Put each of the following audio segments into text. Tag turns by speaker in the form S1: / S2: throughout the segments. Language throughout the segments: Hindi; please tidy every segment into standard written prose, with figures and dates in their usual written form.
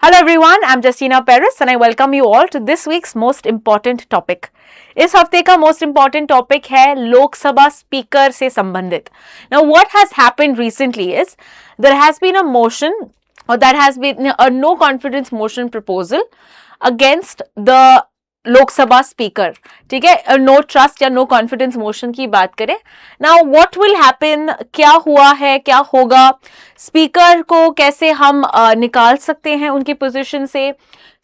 S1: Hello everyone, I'm Justina Paris and I welcome you all to this week's most important topic. इस हफ्ते का most important topic है लोकसभा स्पीकर से संबंधित. Now what has happened recently is there has been a motion or that has been a no confidence motion proposal against the Lok Sabha speaker. ठीक है, नो ट्रस्ट या नो कॉन्फिडेंस मोशन की बात करें. नाउ व्हाट विल हैपन, क्या हुआ है, क्या होगा, स्पीकर को कैसे हम निकाल सकते हैं उनकी पोजीशन से,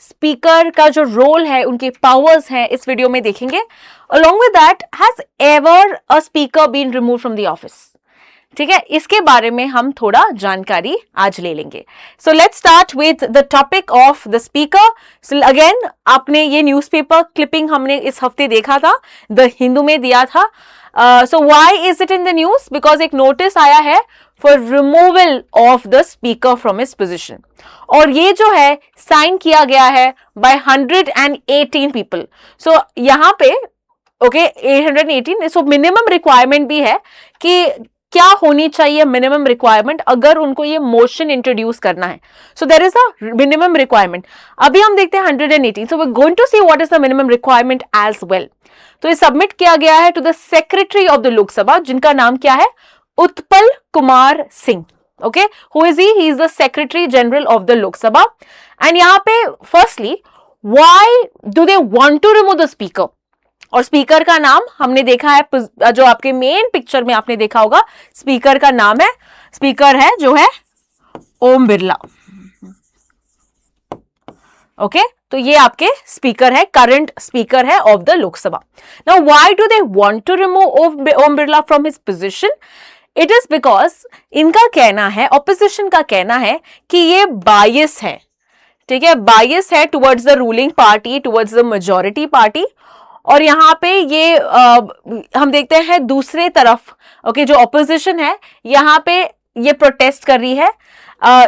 S1: स्पीकर का जो रोल है, उनके पावर्स हैं, इस वीडियो में देखेंगे. Along with that, has ever a speaker been remove from the office. ठीक है, इसके बारे में हम थोड़ा जानकारी आज ले लेंगे. So let's start with the topic of the speaker. So again, आपने ये न्यूज़पेपर क्लिपिंग हमने इस हफ्ते देखा था, द हिंदू में दिया था. So why is it in the news? Because एक नोटिस आया है for removal of the speaker from his position, और ये जो है साइन किया गया है बाय 118 पीपल. सो यहाँ पे ओके 818. सो मिनिमम रिक्वायरमेंट भी है कि क्या होनी चाहिए मिनिमम रिक्वायरमेंट अगर उनको ये मोशन इंट्रोड्यूस करना है. So there is a minimum requirement. अभी हम देखते हैं 118. So we are going to see what is the minimum requirement as well. तो ये सबमिट किया गया है to the secretary of the Lok Sabha, जिनका नाम क्या है? Utpal Kumar Singh. Okay, who is he? He is the secretary general of the Lok Sabha. And यहाँ पे firstly, why do they want to remove the speaker? और स्पीकर का नाम हमने देखा है, जो आपके मेन पिक्चर में आपने देखा होगा, स्पीकर का नाम है, स्पीकर है जो है ओम बिरला. ओके, तो ये आपके स्पीकर है, करंट स्पीकर है of the Lok Sabha. Now why do they want to remove Om Birla from his position? It is because इनका कहना है, ऑपोजिशन का कहना है कि ये बायस है. ठीक है, बायस है towards the ruling party, towards the majority party. और यहाँ पे ये हम देखते हैं दूसरे तरफ, ओके, जो ऑपोजिशन है यहाँ पे ये प्रोटेस्ट कर रही है.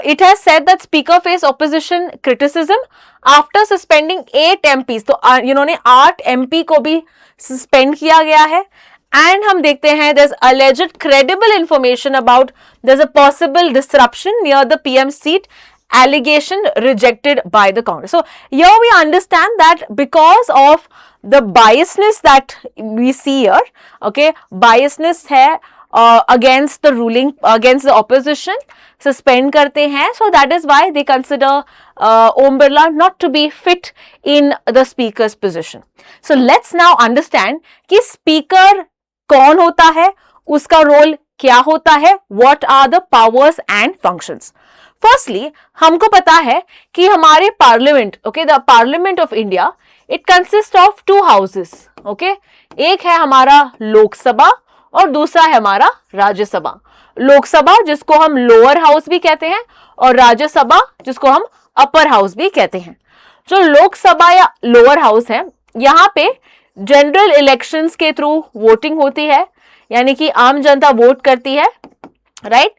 S1: It has said that speaker face opposition criticism after suspending 8 MPs. तो इन्होंने 8 MP को भी सस्पेंड किया गया है. एंड हम देखते हैं there's alleged credible information about there's a possible disruption near the PM seat, allegation rejected by the Congress. So here we understand that because of the biasness that we see here, okay, biasness है against the ruling, against the opposition, suspend करते हैं. So that is why they consider Om Birla not to be fit in the speaker's position. So let's now understand कि speaker कौन होता है, उसका रोल क्या होता है, what are the powers and functions. Firstly, हमको पता है कि हमारे parliament, okay, the parliament of India, it consist of 2 houses. Okay, एक है हमारा लोकसभा और दूसरा है हमारा राज्यसभा. लोकसभा जिसको हम लोअर हाउस भी कहते हैं, और राज्यसभा जिसको हम अपर हाउस भी कहते हैं. जो लोकसभा या लोअर हाउस है, यहाँ पे जनरल इलेक्शंस के थ्रू वोटिंग होती है, यानी कि आम जनता वोट करती है, राइट.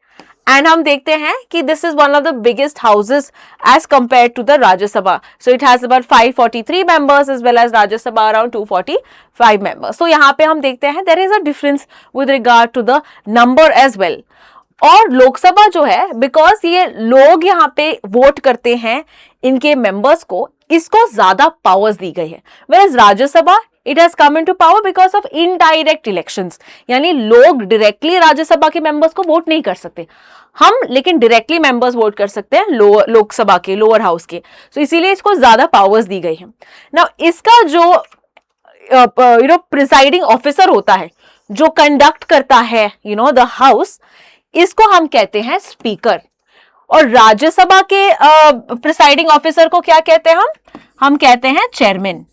S1: एंड हम देखते हैं कि this is one of the biggest houses as compare to the Rajya Sabha. So it has about 543 members as well as Rajya Sabha around 245 members. तो यहाँ पे हम देखते हैं there is a difference with regard to the number as well. और लोकसभा जो है, बिकॉज ये लोग यहाँ पे वोट करते हैं इनके मेंबर्स को, इसको ज्यादा पावर्स दी गई है. Where Rajya Sabha, it has come into power because of indirect elections, यानी लोग डायरेक्टली राज्यसभा के मेंबर्स को वोट नहीं कर सकते हम, लेकिन डायरेक्टली मेंबर्स वोट कर सकते हैं लोकसभा के, लोअर हाउस के. तो इसीलिए इसको ज्यादा पावर्स दी गई है. नाउ इसका जो प्रिसाइडिंग ऑफिसर होता है, जो कंडक्ट करता है द हाउस, इसको हम कहते हैं स्पीकर. और राज्यसभा के प्रिसाइडिंग ऑफिसर को क्या कहते हैं हम कहते हैं chairman.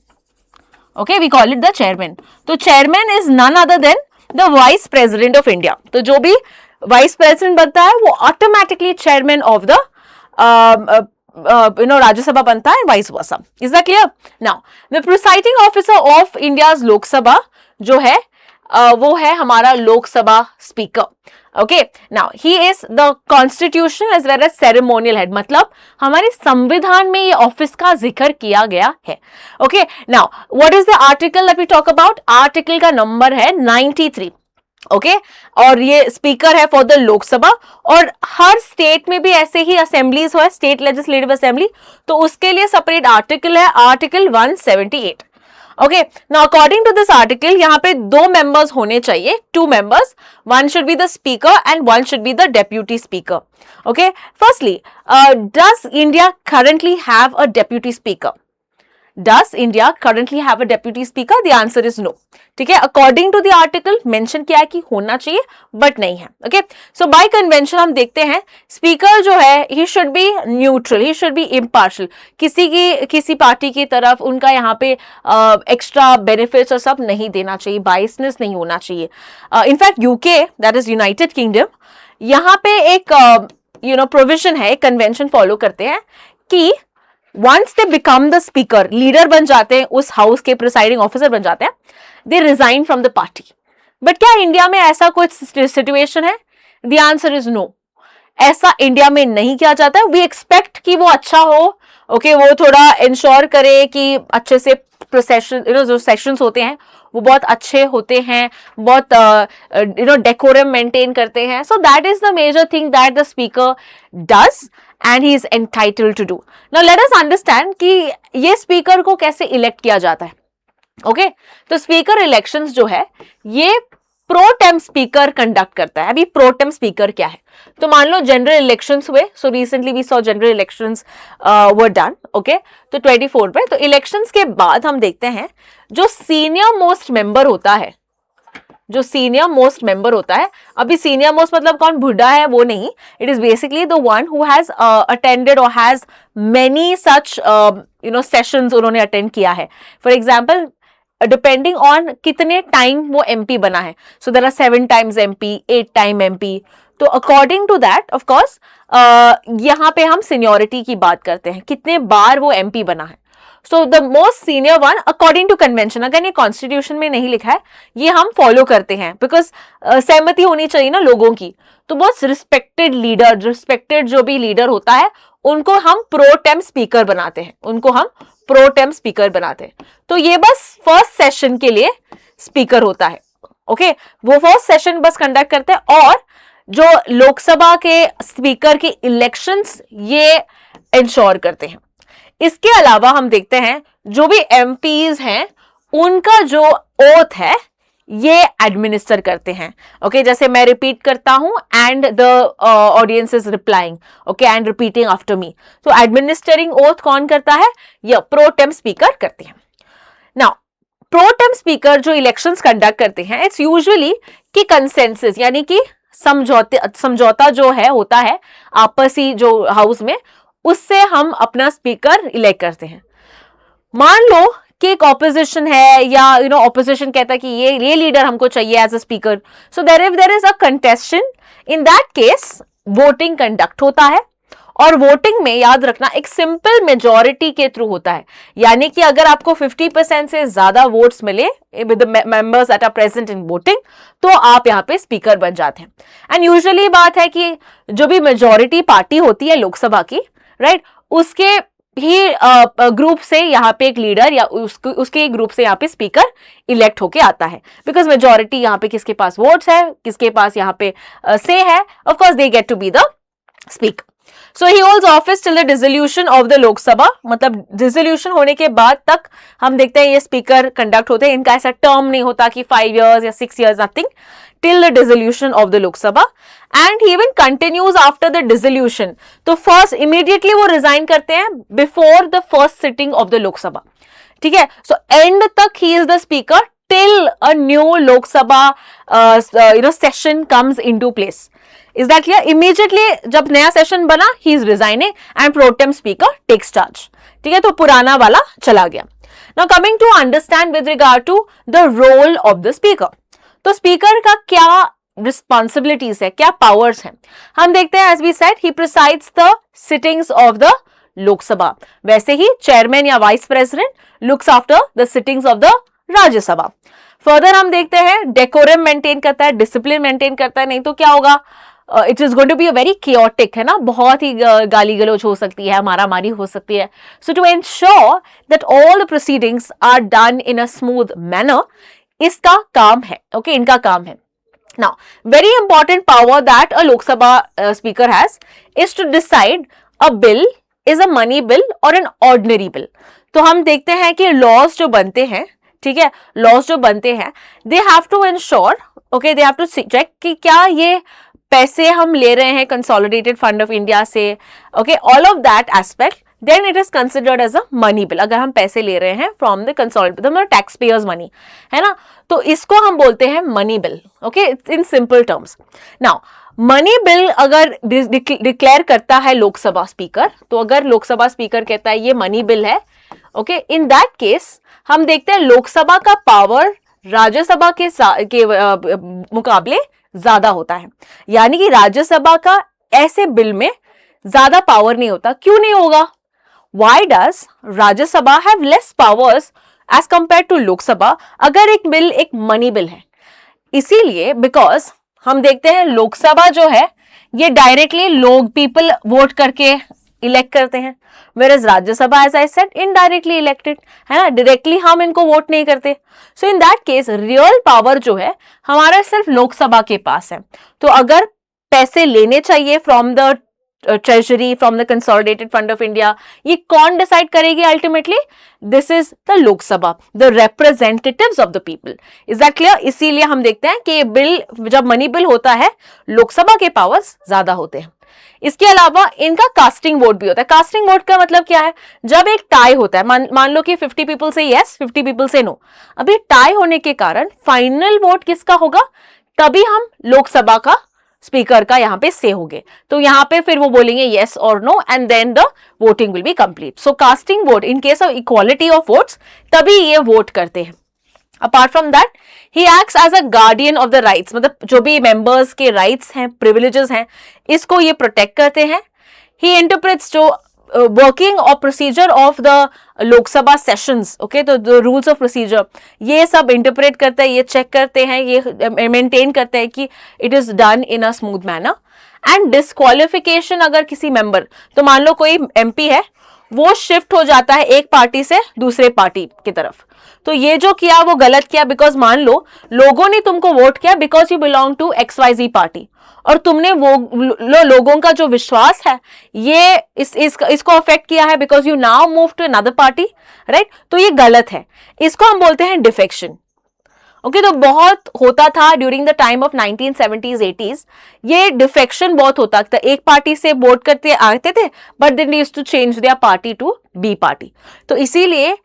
S1: Okay, we call it the chairman. तो chairman is none other than the vice president of India. तो जो भी वाइस प्रेसिडेंट बनता है वो automatically chairman of the Rajya Sabha बनता है, vice versa. Is that clear? Now the presiding officer of India's Lok Sabha जो है वो है हमारा Lok Sabha speaker. Okay, now he is the constitutional as well as ceremonial head, मतलब हमारे संविधान में ये ऑफिस का जिक्र किया गया है. Okay, now what is the article that we talk about? Article का नंबर है 93. ओके और ये स्पीकर है फॉर द लोकसभा, और हर स्टेट में भी ऐसे ही असेंबलीज हो, स्टेट लेजिस्लेटिव असेंबली, तो उसके लिए सेपरेट आर्टिकल है, article 178। Okay, now according to this article यहाँ पे 2 मेंबर्स होने चाहिए, 2 members, one should be the speaker and one should be the deputy speaker. Okay, firstly, does India currently have a deputy speaker? Does India currently have a deputy speaker? The answer is no. ठीक है, according to the article mention किया है कि होना चाहिए, बट नहीं है। ओके, सो बाय कन्वेंशन हम देखते हैं स्पीकर जो है he should be neutral, he should be impartial, किसी पार्टी की तरफ उनका यहाँ पे एक्स्ट्रा बेनिफिट्स और सब नहीं देना चाहिए, बायसनेस नहीं होना चाहिए। In fact UK, that is United kingdom, यहाँ पे एक प्रोविजन है, एक कन्वेंशन फॉलो करते हैं कि once they become the speaker, leader बन जाते हैं, उस हाउस के प्रिसाइडिंग ऑफिसर बन जाते हैं, they resign from the party। But क्या इंडिया में ऐसा कुछ सिचुएशन है? The answer is no। ऐसा इंडिया में नहीं किया जाता है। वी एक्सपेक्ट कि वो अच्छा हो, ओके, वो थोड़ा इंश्योर करे कि अच्छे से प्रोसेशन, जो सेशंस होते हैं वो बहुत अच्छे होते हैं, बहुत डेकोरम मेंटेन करते हैं। So that is the major thing that the speaker does and he is entitled to do. Now let us understand कि ये स्पीकर को कैसे इलेक्ट किया जाता है। ओके, तो स्पीकर इलेक्शंस जो है ये प्रो टेम स्पीकर कंडक्ट करता है। अभी प्रो टेम स्पीकर क्या है? तो मान लो जनरल इलेक्शंस हुए, so recently we saw general elections were done, okay, तो 24 पे, तो इलेक्शंस के बाद हम देखते हैं जो सीनियर मोस्ट मेंबर होता है, जो सीनियर मोस्ट मेंबर होता है, अभी सीनियर मोस्ट मतलब कौन, बुढ़ा है वो नहीं, it is basically the one who has attended और हैज मेनी सच सेशंस उन्होंने अटेंड किया है। फॉर एग्जाम्पल डिपेंडिंग ऑन कितने टाइम वो एमपी बना है, so there are 7 times MP, 8 time MP, तो according to that of course यहाँ पे हम सीनियोरिटी की बात करते हैं, कितने बार वो एमपी बना है। So the most senior one according to convention, अगर ये कॉन्स्टिट्यूशन में नहीं लिखा है, ये हम फॉलो करते हैं बिकॉज सहमति होनी चाहिए ना लोगों की। तो बहुत रिस्पेक्टेड लीडर, रिस्पेक्टेड जो भी लीडर होता है उनको हम प्रो टेम स्पीकर बनाते हैं, उनको हम प्रो टेम स्पीकर बनाते हैं। तो ये बस फर्स्ट सेशन के लिए स्पीकर होता है। ओके, वो फर्स्ट सेशन बस कंडक्ट करते हैं, और जो लोकसभा के स्पीकर के इलेक्शंस ये इंश्योर करते हैं। इसके अलावा हम देखते हैं जो भी एमपीज हैं उनका जो ओथ है ये एडमिनिस्टर करते हैं। ओके, जैसे मैं रिपीट करता हूं and the audience is replying, okay, and repeating after me, तो एडमिनिस्टरिंग ओथ कौन करता है? ये प्रो टेम स्पीकर करते हैं। नाउ प्रो टेम स्पीकर जो इलेक्शंस कंडक्ट करते हैं, इट्स यूजुअली कि कंसेंसस यानी कि समझौता जो है होता है आपसी जो हाउस में, उससे हम अपना स्पीकर इलेक्ट करते हैं। मान लो कि एक ऑपोजिशन है या ऑपोजिशन कहता है कि ये लीडर हमको चाहिए as a speaker, so there is a contestant, in that case voting conduct होता है, और वोटिंग में याद रखना एक सिंपल मेजॉरिटी के थ्रू होता है, यानी कि अगर आपको 50% से ज्यादा वोट्स मिले with the members that are present in voting, तो आप यहाँ पे स्पीकर बन जाते हैं। एंड यूजुअली बात है कि जो भी मेजॉरिटी पार्टी होती है लोकसभा की, राइट, उसके ही ग्रुप से यहाँ पे एक लीडर या उसके ग्रुप से यहाँ पे स्पीकर इलेक्ट होके आता है, बिकॉज मेजॉरिटी यहाँ पे किसके पास वोट्स है, किसके पास यहाँ पे से है, of course they get to be the speaker. So he holds office till the dissolution of the Lok Sabha, मतलब डिसोल्यूशन होने के बाद तक हम देखते हैं ये स्पीकर कंडक्ट होते हैं। इनका ऐसा टर्म नहीं होता कि 5 years या 6 years, nothing, till the dissolution of the Lok Sabha, and he even continues after the dissolution। तो first immediately वो resign करते हैं before the first sitting of the Lok Sabha, ठीक है। so end तक he is the speaker till a new Lok Sabha session comes into place। Is that clear? Immediately जब नया सेशन बना he is resigning and pro tem speaker takes charge, ठीक है, तो पुराना वाला चला गया। Now coming to understand with regard to the role of the speaker, तो स्पीकर का क्या रिस्पॉन्सिबिलिटीज है, क्या पावर्स हैं, हम देखते हैं। As we said he presides the sittings of the Lok Sabha, वैसे ही चेयरमैन या vice president looks after the sittings of the Rajya Sabha. Further हम देखते हैं डेकोरम मेंटेन करता है, डिसिप्लिन मेंटेन करता है, नहीं तो क्या होगा, it is going to be a very chaotic, है ना, बहुत ही गाली गलौज हो सकती है, मारामारी हो सकती है। So to ensure that all the proceedings are done in a smooth manner, इसका काम है, ओके, इनका काम है। Now, very important power that a Lok Sabha speaker has is to decide a bill is a money bill or an ordinary bill. तो हम देखते हैं कि laws जो बनते हैं, ठीक है, laws जो बनते हैं, they have to ensure, okay, they have to check कि क्या ये पैसे हम ले रहे हैं कंसोलिडेटेड फंड ऑफ इंडिया से, okay, all of that aspect, then it is considered as a money bill. अगर हम पैसे ले रहे हैं from the consolidated, मतलब टैक्स पेयर्स मनी, है ना, तो इसको हम बोलते हैं money bill, okay, in simple terms. Now money bill अगर डिक्लेयर करता है लोकसभा स्पीकर, तो अगर लोकसभा स्पीकर कहता है ये मनी बिल है, ओके, इन दैट केस हम देखते हैं लोकसभा का पावर राज्यसभा के मुकाबले ज्यादा होता है. यानी कि राज्यसभा का ऐसे बिल में ज्यादा पावर नहीं होता. क्यों नहीं होगा? Why does Rajya Sabha have less powers as compared to Lok Sabha अगर एक बिल एक मनी बिल है? इसीलिए बिकॉज हम देखते हैं लोकसभा जो है ये डायरेक्टली लोग पीपल वोट करके इलेक्ट करते हैं, whereas Rajya Sabha as I said indirectly elected, है ना, डायरेक्टली हम इनको वोट नहीं करते. So in that case real power जो है हमारा सिर्फ लोकसभा के पास है. तो अगर पैसे लेने चाहिए from the treasury, from the consolidated fund of India, ये कौन डिसाइड करेगी ultimately? This is the Lok Sabha, the representatives of the people. Is that clear? इसीलिए हम देखते हैं कि ये बिल जब मनी बिल होता है लोकसभा के पावर्स ज्यादा होते हैं. इसके अलावा इनका कास्टिंग वोट भी होता है. कास्टिंग वोट का मतलब क्या है? जब एक टाई होता है, मान लो कि 50 पीपल से यस, 50 पीपल से नो, अभी टाई होने के कारण फाइनल वोट किसका होगा? तभी हम लोकसभा का स्पीकर का यहाँ पे से होंगे. तो यहाँ पे फिर वो बोलेंगे yes और no and then the voting will be complete. So casting vote in case of equality of votes तभी ये वोट करते हैं. Apart from that, he acts as a guardian of the rights, मतलब जो भी members के rights हैं, privileges हैं, इसको ये protect करते हैं. He interprets जो वर्किंग और procedure of the Lok Sabha sessions, okay, तो द रूल्स ऑफ प्रोसीजर ये सब इंटरप्रेट करते हैं, ये चेक करते हैं, ये मेंटेन करते हैं कि it is done in a smooth manner. And disqualification अगर किसी मेंबर, तो मान लो कोई एमपी है, वो शिफ्ट हो जाता है एक पार्टी से दूसरे पार्टी की तरफ, तो ये जो किया वो गलत किया. बिकॉज मान लो लोगों ने तुमको वोट किया because you belong to XYZ party, और तुमने वो लोगों का जो विश्वास है ये इसको अफेक्ट किया है because you now move to another party, right, तो ये गलत है. इसको हम बोलते हैं डिफेक्शन. ओके, तो बहुत होता था during the time of 1970s 80s, ये डिफेक्शन बहुत होता था. एक पार्टी से वोट करते आते थे but then used to change their party to be party. तो इसीलिए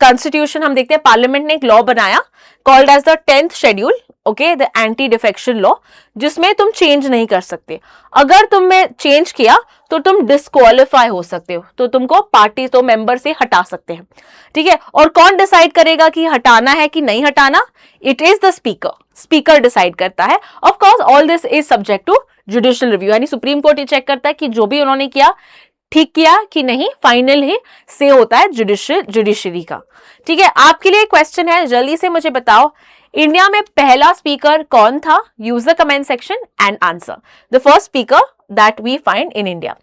S1: कॉन्स्टिट्यूशन हम देखते हैं पार्लियामेंट ने एक लॉ बनाया called as the 10th schedule, okay, the anti defection law, जिसमें तुम चेंज नहीं कर सकते. अगर तुमने चेंज किया तो तुम डिस्क्वालीफाई हो सकते हो, तो तुमको पार्टी तो मेंबर से हटा सकते हैं. ठीक है, और कौन डिसाइड करेगा कि हटाना है कि नहीं हटाना? It is the speaker. Speaker decide करता है. Of course all this is subject to judicial review, यानी सुप्रीम कोर्ट ही चेक करता है कि जो भी उन्होंने किया ठीक किया कि नहीं. फाइनल ही से होता है जुडिशरी का. ठीक है, आपके लिए क्वेश्चन है, जल्दी से मुझे बताओ, इंडिया में पहला स्पीकर कौन था? Use the comment section and answer. The first speaker that we find in India.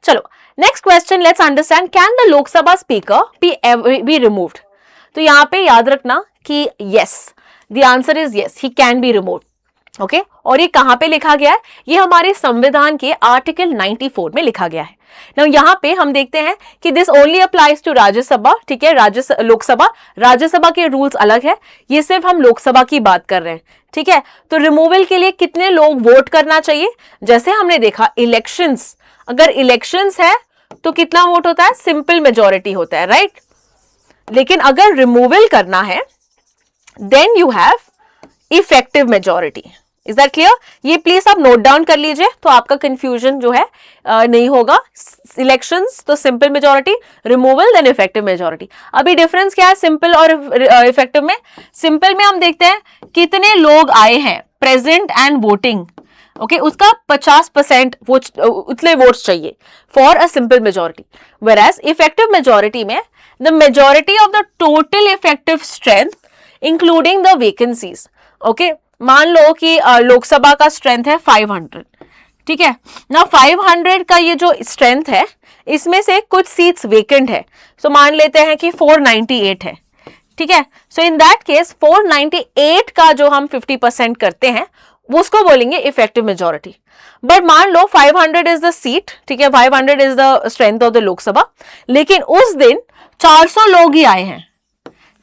S1: चलो next question, let's understand, can the Lok Sabha speaker be removed? तो यहाँ पे याद रखना कि yes, the answer is yes, he can be removed. Okay, और ये कहां पे लिखा गया है? ये हमारे संविधान के आर्टिकल 94 में लिखा गया है. नाउ यहाँ पे हम देखते हैं कि this only applies to Rajya Sabha. ठीक है, लोकसभा, राज्यसभा के रूल्स अलग है, ये सिर्फ हम लोकसभा की बात कर रहे हैं. ठीक है, तो रिमूवल के लिए कितने लोग वोट करना चाहिए? जैसे हमने देखा इलेक्शंस, अगर इलेक्शंस है तो कितना वोट होता है? सिंपल मेजॉरिटी होता है, राइट. लेकिन अगर रिमूवल करना है then you have effective majority. Is that clear? ये प्लीज आप नोट डाउन कर लीजिए तो आपका कंफ्यूजन जो है नहीं होगा. इलेक्शंस तो simple majority, removal then effective majority. अभी डिफरेंस क्या है सिंपल और इफेक्टिव में? सिंपल में हम देखते हैं कितने लोग आए हैं प्रेजेंट एंड वोटिंग, ओके, उसका 50% उतने वोट्स चाहिए for a simple majority. Whereas effective majority में the majority of the total effective strength including the vacancies. Okay, मान लो कि लोकसभा का स्ट्रेंथ है 500. ठीक है ना, 500 का ये जो स्ट्रेंथ है इसमें से कुछ सीट्स वेकेंट है, सो मान लेते हैं कि 498 है. ठीक है, सो इन दैट केस 498 का जो हम 50% करते हैं वो उसको बोलेंगे इफेक्टिव मेजोरिटी। बट मान लो 500 इज द सीट, ठीक है, 500 is the strength of the Lok Sabha, लेकिन उस दिन 400 लोग ही आए हैं,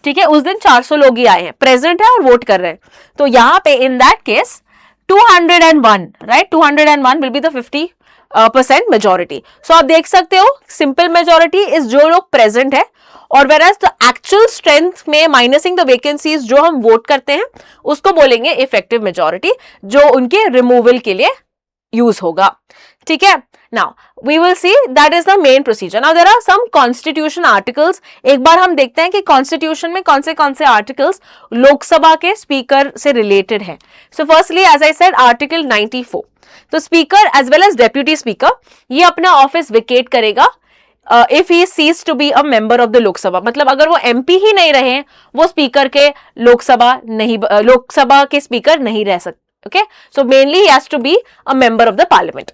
S1: ठीक है, उस दिन 400 लोग ही आए हैं, प्रेजेंट है और वोट कर रहे हैं, तो यहां पे in that case 201, right, 201 will be the 50% majority. So आप देख सकते हो सिंपल मेजोरिटी इज जो लोग प्रेजेंट है, और वेराज द एक्चुअल स्ट्रेंथ में माइनसिंग द वैकेंसीज जो हम वोट करते हैं उसको बोलेंगे इफेक्टिव मेजोरिटी, जो उनके रिमूवल के लिए यूज होगा, ठीक है। Now we will see that is the main procedure. Now there are some constitution articles. एक बार हम देखते हैं कि constitution में कौन से articles लोकसभा के स्पीकर से रिलेटेड है। So firstly as I said article 94, तो speaker as well as deputy speaker ये अपना ऑफिस वेकेट करेगा if he cease to be a member of the Lok Sabha, मतलब अगर वो MP ही नहीं रहे, वो स्पीकर के लोकसभा के स्पीकर नहीं रह सकते, okay. So mainly he has to be a member of the parliament.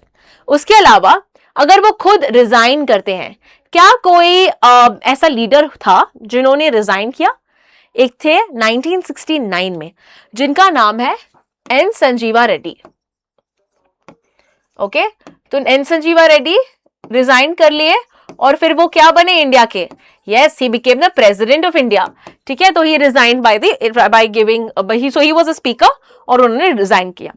S1: उसके अलावा अगर वो खुद रिजाइन करते हैं, क्या कोई ऐसा लीडर था जिन्होंने रिजाइन किया? एक थे 1969 में जिनका नाम है एन संजीवा रेड्डी, ओके। तो एन संजीवा रेड्डी रिजाइन कर लिए और फिर वो क्या बने इंडिया के? Yes, he became the president of India, ठीक है। तो he resign by giving, so he was a speaker और उन्होंने रिजाइन किया।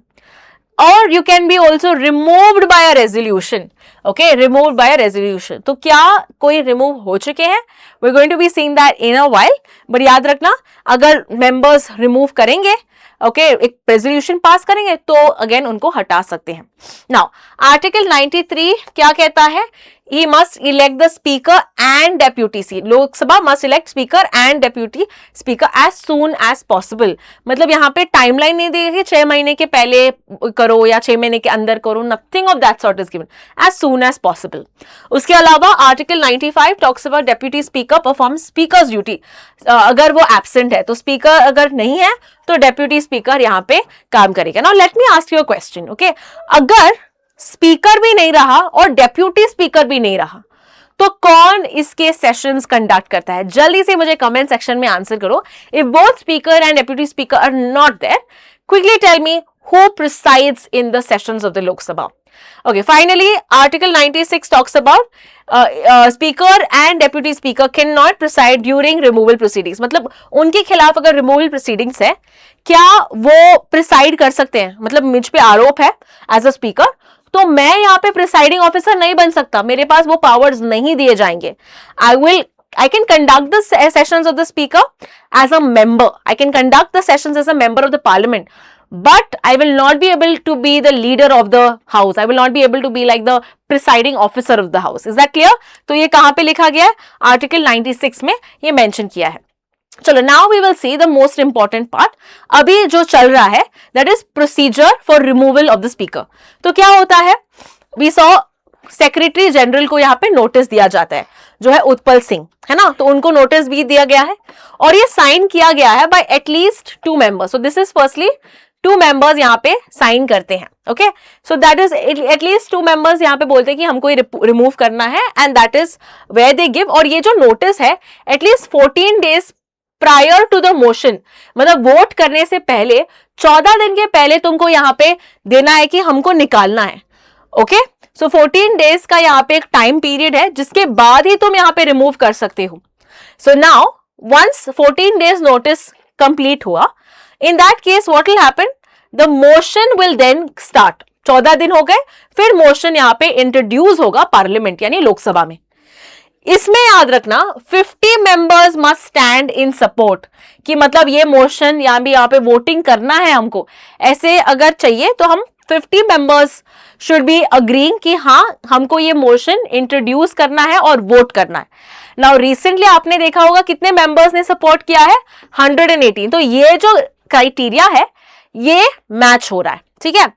S1: और you can be also removed by a resolution, okay, removed by a resolution. तो क्या कोई रिमूव हो चुके हैं? We are going to be seeing that in a while, but याद रखना अगर मेंबर्स रिमूव करेंगे, ओके, एक रेजोल्यूशन पास करेंगे तो अगेन उनको हटा सकते हैं। नाउ आर्टिकल 93 क्या कहता है? He must elect the speaker and deputy seat. Lok Sabha must elect speaker and deputy speaker as soon as possible. मतलब यहाँ पे टाइमलाइन नहीं देगा कि 6 महीने के पहले करो या 6 महीने के अंदर करो, nothing of that sort is given. As soon as possible. उसके अलावा article 95 talks about deputy speaker performs speaker's duty. अगर वो absent है तो स्पीकर अगर नहीं है तो डेप्यूटी स्पीकर यहाँ पे काम करेगा। Now let me ask you a question, okay? अगर स्पीकर भी नहीं रहा और डेप्यूटी स्पीकर भी नहीं रहा तो कौन इसके सेशंस कंडक्ट करता है? जल्दी से मुझे कमेंट सेक्शन में आंसर करो। If both speaker and deputy speaker are not there, quickly tell me who presides in the sessions of the Lok Sabha. Okay, finally article 96 talks about speaker and deputy speaker can not preside during removal proceedings, मतलब उनके खिलाफ अगर रिमूवल प्रोसीडिंग्स है क्या वो प्रिसाइड कर सकते हैं? मतलब मुझ पे आरोप है एज अ स्पीकर तो मैं यहाँ पे प्रिसाइडिंग ऑफिसर नहीं बन सकता, मेरे पास वो पावर्स नहीं दिए जाएंगे। I can conduct the sessions of the speaker as a member. I can conduct the sessions as a member of the parliament, but I will not be able to be the leader of the house. I will not be able to be like the presiding officer of the house. Is that clear? तो ये कहाँ पे लिखा गया है? आर्टिकल 96 में ये मेंशन किया है। चलो, now we will see the most important part अभी जो चल रहा है, that is procedure for removal of the speaker. तो क्या होता है? वी सॉ सेक्रेटरी जनरल को यहाँ पे नोटिस दिया जाता है, जो है उत्पल सिंह, है ना, तो उनको नोटिस भी दिया गया है और ये साइन किया गया है bye at least 2 members. So this is firstly 2 members यहाँ पे साइन करते हैं, okay. So that is at least 2 members यहाँ पे बोलते हैं कि हमको ये रिमूव करना है, and that is where they give. और ये जो नोटिस है at least 14 days prior to the motion, मतलब वोट करने से पहले 14 दिन के पहले तुमको यहाँ पे देना है कि हमको निकालना है, ओके। सो 14 डेज का यहाँ पे एक टाइम पीरियड है जिसके बाद ही तुम यहाँ पे रिमूव कर सकते हो। So now once 14 days notice complete हुआ, in that case what will happen? The motion will then start. 14 दिन हो गए, फिर मोशन यहाँ पे इंट्रोड्यूस होगा पार्लियामेंट यानी लोकसभा में। इसमें याद रखना 50 members must stand in support, कि मतलब ये मोशन यहाँ पे वोटिंग करना है हमको, ऐसे अगर चाहिए तो हम 50 मेंबर्स शुड बी अग्रीइंग कि हाँ हमको ये मोशन इंट्रोड्यूस करना है और वोट करना है। नाउ रिसेंटली आपने देखा होगा कितने मेंबर्स ने सपोर्ट किया है? 118। तो ये जो क्राइटेरिया है ये मैच हो रहा है, ठीक है।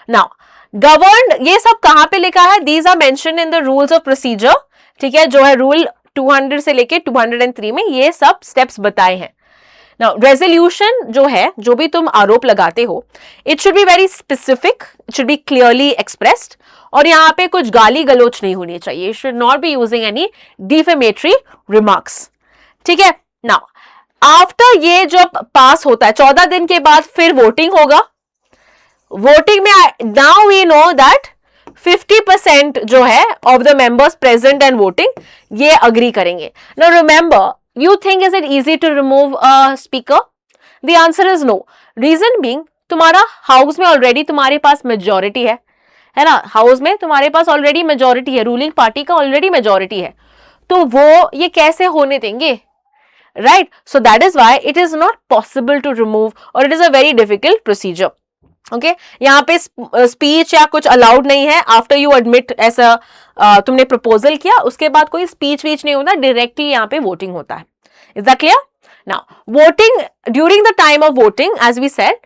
S1: नाउ गवर्न्ड, ये सब कहां पे लिखा है? These are mentioned in the rules of procedure, ठीक है, जो है रूल 200 से लेके 203 में ये सब स्टेप्स बताए हैं। नाउ रेजोल्यूशन जो है, जो भी तुम आरोप लगाते हो, it should be very specific, it should be clearly expressed, और यहाँ पे कुछ गाली गलोच नहीं होनी चाहिए। You should not be using any defamatory remarks, ठीक है। नाउ आफ्टर ये जब पास होता है 14 दिन के बाद फिर वोटिंग होगा, वोटिंग में नाउ वी नो दैट 50% जो है of the members present and voting ये अग्री करेंगे. Now remember, you think is it easy to remove a speaker? The answer is no. Reason being, तुम्हारा हाउस में ऑलरेडी तुम्हारे पास मेजोरिटी है ना. हाउस में तुम्हारे पास ऑलरेडी मेजोरिटी है, रूलिंग पार्टी का ऑलरेडी मेजोरिटी है, तो वो ये कैसे होने देंगे, right? So that is why it is not possible to remove और it is a very difficult procedure. Okay, यहाँ पे स्पीच या कुछ अलाउड नहीं है. आफ्टर यू एडमिट ऐसा तुमने प्रपोजल किया, उसके बाद कोई स्पीच वीच नहीं होता, डायरेक्टली यहाँ पे वोटिंग होता है. Is that clear? Now voting, during the time of voting as we said,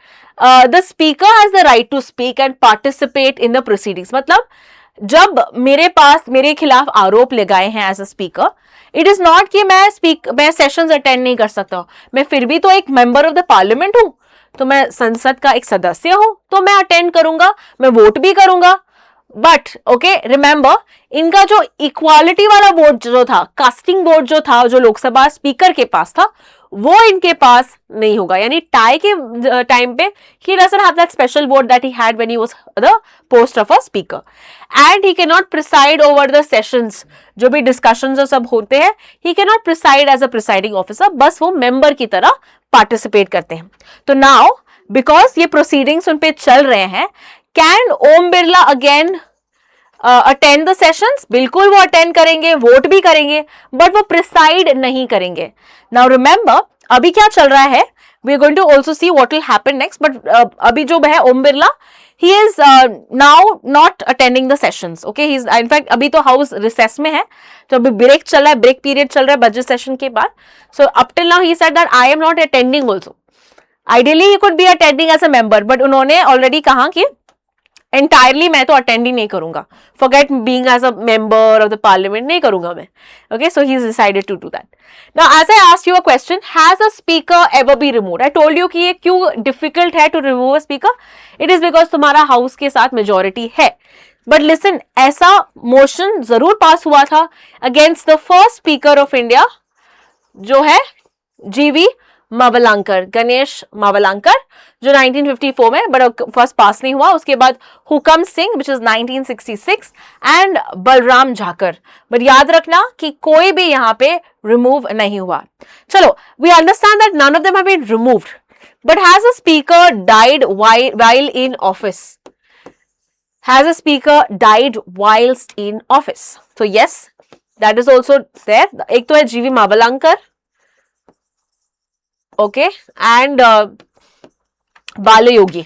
S1: the speaker has the right to speak and participate in the proceedings. मतलब जब मेरे खिलाफ आरोप लगाए हैं as a speaker, it is not कि मैं सेशंस अटेंड नहीं कर सकता. मैं फिर भी तो एक मेंबर ऑफ द पार्लियामेंट हूं, तो मैं संसद का एक सदस्य हूं, तो मैं अटेंड करूंगा, मैं वोट भी करूंगा. बट ओके, रिमेंबर, इनका जो इक्वालिटी वाला वोट जो था, कास्टिंग वोट जो था, जो लोकसभा स्पीकर के पास था, वो इनके पास नहीं होगा. यानी टाई के टाइम पे he doesn't have that special vote that he had when he was the post of a speaker, and he cannot preside over the sessions. जो भी discussions और सब होते हैं, he cannot preside as a presiding officer. बस वो member की तरह participate करते हैं. तो now because ये proceedings उन पे चल रहे हैं, can Om Birla again attend the sessions? बिल्कुल वो अटेंड करेंगे, वोट भी करेंगे, बट वो प्रिसाइड नहीं करेंगे. नाउ रिमेंबर, अभी क्या चल रहा है, we are going to also see what will happen next. But अभी जो है Om Birla, he is now not attending the sessions. Okay, he is in fact अभी तो हाउस रिसेस में है, तो अभी ब्रेक चल रहा है, ब्रेक पीरियड चल रहा है बजट सेशन के बाद. So up till now he said that I am not attending also. Ideally he could be attending as a member, but उन्होंने ऑलरेडी कहा कि एंटायरली मैं तो अटेंड ही नहीं करूंगा, forget being as a member of the parliament, नहीं करूंगा मैं. Okay, so he is decided to do that. Now as I asked you a question, has a speaker ever be removed? I told you कि ये क्यों डिफिकल्ट है to remove a speaker. It is because तुम्हारा हाउस के साथ मेजोरिटी है. बट लिसन, ऐसा मोशन जरूर पास हुआ था against the first speaker of India, जो है जीवी मावलांकर, गणेश मावलांकर, जो 1954 में, बट फर्स्ट पास नहीं हुआ. उसके बाद Hukam Singh which is 1966 and Balram Jakhar. But याद रखना कि कोई भी यहाँ पे रिमूव नहीं हुआ. चलो, we understand that none of them have been removed, but has a speaker died while in office? Has a speaker died whilst in office? So yes, that is also there. एक तो है जीवी मावलांकर, ओके, एंड बाल योगी.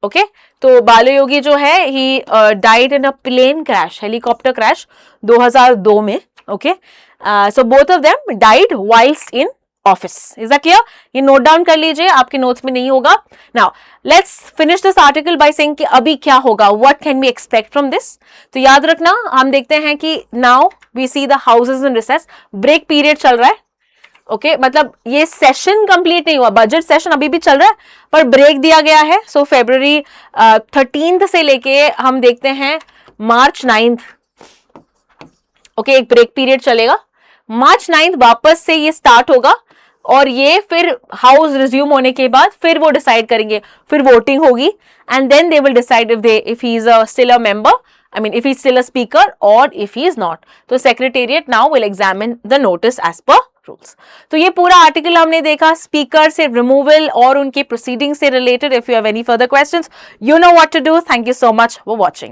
S1: ओके, तो बाल योगी जो है, he died in a plane crash, helicopter crash 2002 में. Okay, so both of them died whilst in office. Is that clear? ये नोट डाउन कर लीजिए, आपके नोट्स में नहीं होगा. Now let's finish this article by saying कि अभी क्या होगा, what can we expect from this. तो याद रखना, हम देखते हैं कि now we see the houses in recess, break period चल रहा है. ओके, मतलब ये सेशन कंप्लीट नहीं हुआ, बजट सेशन अभी भी चल रहा है, पर ब्रेक दिया गया है. सो February 13 से लेके हम देखते हैं March 9. ओके, एक ब्रेक पीरियड चलेगा. March 9 वापस से ये स्टार्ट होगा, और ये फिर हाउस रिज्यूम होने के बाद फिर वो डिसाइड करेंगे, फिर वोटिंग होगी, and then they will decide if he is still a member, I mean if he is still a speaker or if he is not. तो secretariat now will examine the notice as per rules. तो ये पूरा आर्टिकल हमने देखा स्पीकर से रिमूवल और उनके प्रोसीडिंग से related. If you have any further questions, you know what to do. Thank you so much for watching.